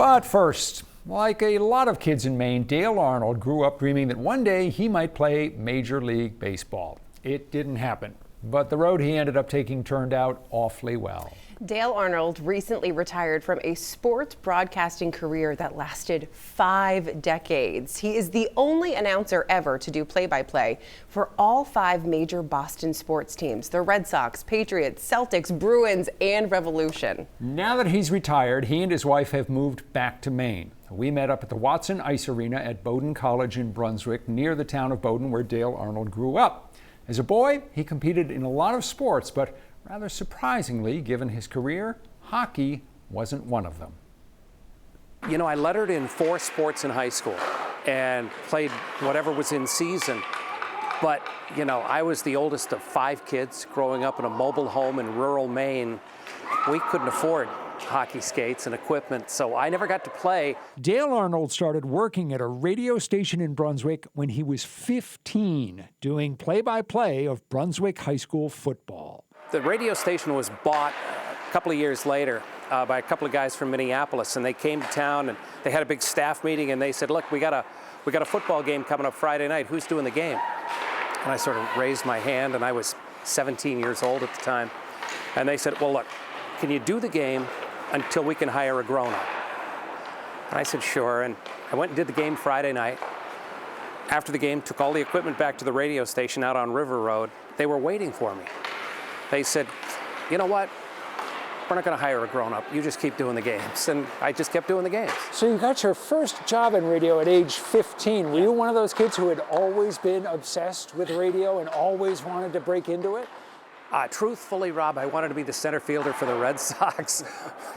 But first, like a lot of kids in Maine, Dale Arnold grew up dreaming that one day he might play Major League Baseball. It didn't happen, but the road he ended up taking turned out awfully well. Dale Arnold recently retired from a sports broadcasting career that lasted 5 decades. He is the only announcer ever to do play-by-play for all 5 major Boston sports teams: the Red Sox, Patriots, Celtics, Bruins, and Revolution. Now that he's retired, he and his wife have moved back to Maine. We met up at the Watson Ice Arena at Bowdoin College in Brunswick, near the town of Bowdoin, where Dale Arnold grew up. As a boy, he competed in a lot of sports, but rather surprisingly, given his career, hockey wasn't one of them. You know, I lettered in 4 sports in high school and played whatever was in season. But, you know, I was the oldest of 5 kids growing up in a mobile home in rural Maine. We couldn't afford hockey skates and equipment, so I never got to play. Dale Arnold started working at a radio station in Brunswick when he was 15, doing play-by-play of Brunswick high school football. The radio station was bought a couple of years later by a couple of guys from Minneapolis, and they came to town and they had a big staff meeting, and they said, "Look, we got a football game coming up Friday night. Who's doing the game?" And I sort of raised my hand, and I was 17 years old at the time. And they said, "Well, look, can you do the game until we can hire a grown-up?" And I said, "Sure." And I went and did the game Friday night. After the game, took all the equipment back to the radio station out on River Road. They were waiting for me. They said, "You know what? We're not going to hire a grown-up. You just keep doing the games." And I just kept doing the games. So you got your first job in radio at age 15. Were you one of those kids who had always been obsessed with radio and always wanted to break into it? Truthfully, Rob, I wanted to be the center fielder for the Red Sox,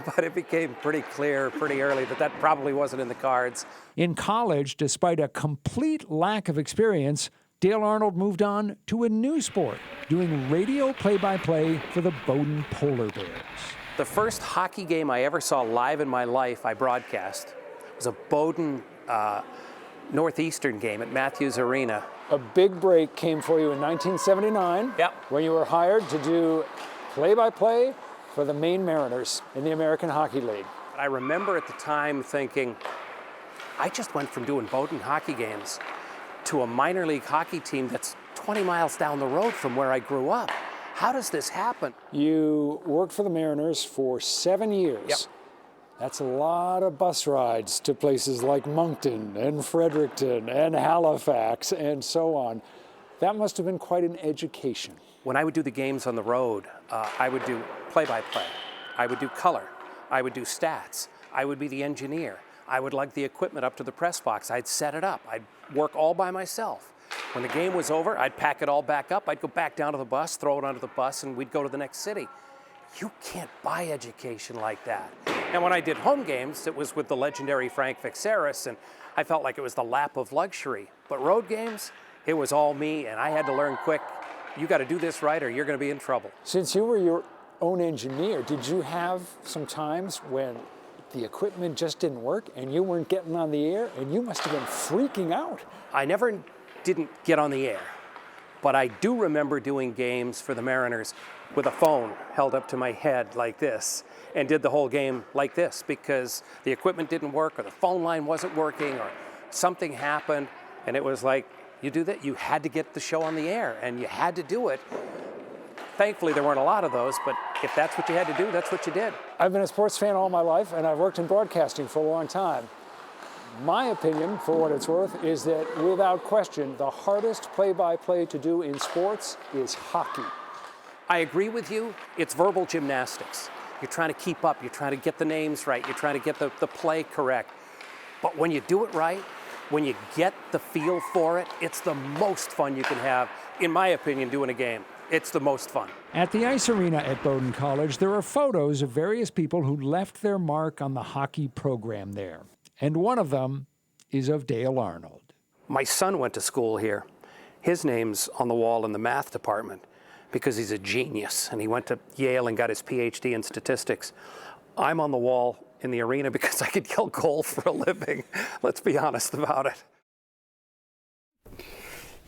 but it became pretty clear pretty early that that probably wasn't in the cards. In college, despite a complete lack of experience, Dale Arnold moved on to a new sport, doing radio play-by-play for the Bowdoin Polar Bears. The first hockey game I ever saw live in my life I broadcast was a Bowdoin Northeastern game at Matthews Arena. A big break came for you in 1979 when you were hired to do play-by-play for the Maine Mariners in the American Hockey League. I remember at the time thinking, I just went from doing Bowdoin hockey games to a minor league hockey team that's 20 miles down the road from where I grew up. How does this happen? You worked for the Mariners for 7 years. Yep. That's a lot of bus rides to places like Moncton and Fredericton and Halifax and so on. That must have been quite an education. When I would do the games on the road, I would do play-by-play. I would do color. I would do stats. I would be the engineer. I would lug the equipment up to the press box. I'd set it up. I'd work all by myself. When the game was over, I'd pack it all back up. I'd go back down to the bus, throw it onto the bus, and we'd go to the next city. You can't buy education like that. And when I did home games, it was with the legendary Frank Vixeris, and I felt like it was the lap of luxury. But road games, it was all me, and I had to learn quick. You got to do this right or you're going to be in trouble. Since you were your own engineer, did you have some times when the equipment just didn't work and you weren't getting on the air, and you must have been freaking out? I never didn't get on the air, but I do remember doing games for the Mariners with a phone held up to my head like this, and did the whole game like this because the equipment didn't work or the phone line wasn't working or something happened, and it was like, you do that, you had to get the show on the air and you had to do it. Thankfully, there weren't a lot of those, but if that's what you had to do, that's what you did. I've been a sports fan all my life, and I've worked in broadcasting for a long time. My opinion, for what it's worth, is that without question, the hardest play-by-play to do in sports is hockey. I agree with you. It's verbal gymnastics. You're trying to keep up. You're trying to get the names right. You're trying to get the play correct. But when you do it right, when you get the feel for it, it's the most fun you can have, in my opinion, doing a game. It's the most fun. At the Ice Arena at Bowdoin College, there are photos of various people who left their mark on the hockey program there. And one of them is of Dale Arnold. My son went to school here. His name's on the wall in the math department because he's a genius, and he went to Yale and got his PhD in statistics. I'm on the wall in the arena because I could yell goal for a living. Let's be honest about it.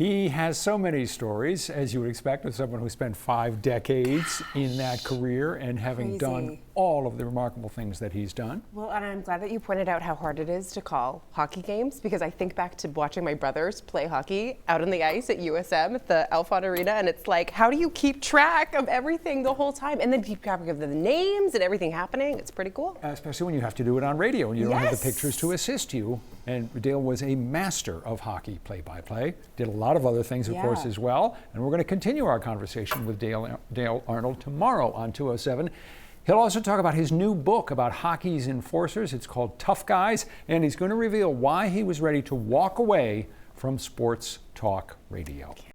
He has so many stories, as you would expect, of someone who spent 5 decades in that career and having done all of the remarkable things that he's done. Well, and I'm glad that you pointed out how hard it is to call hockey games, because I think back to watching my brothers play hockey out on the ice at USM at the Alphon Arena, and it's like, how do you keep track of everything the whole time? And then keep track of the names and everything happening. It's pretty cool. Especially when you have to do it on radio and you don't have the Yes. pictures to assist you. And Dale was a master of hockey play-by-play. Did a lot of other things, of course, as well. And we're going to continue our conversation with Dale Arnold tomorrow on 207. He'll also talk about his new book about hockey's enforcers. It's called Tough Guys, and he's going to reveal why he was ready to walk away from sports talk radio.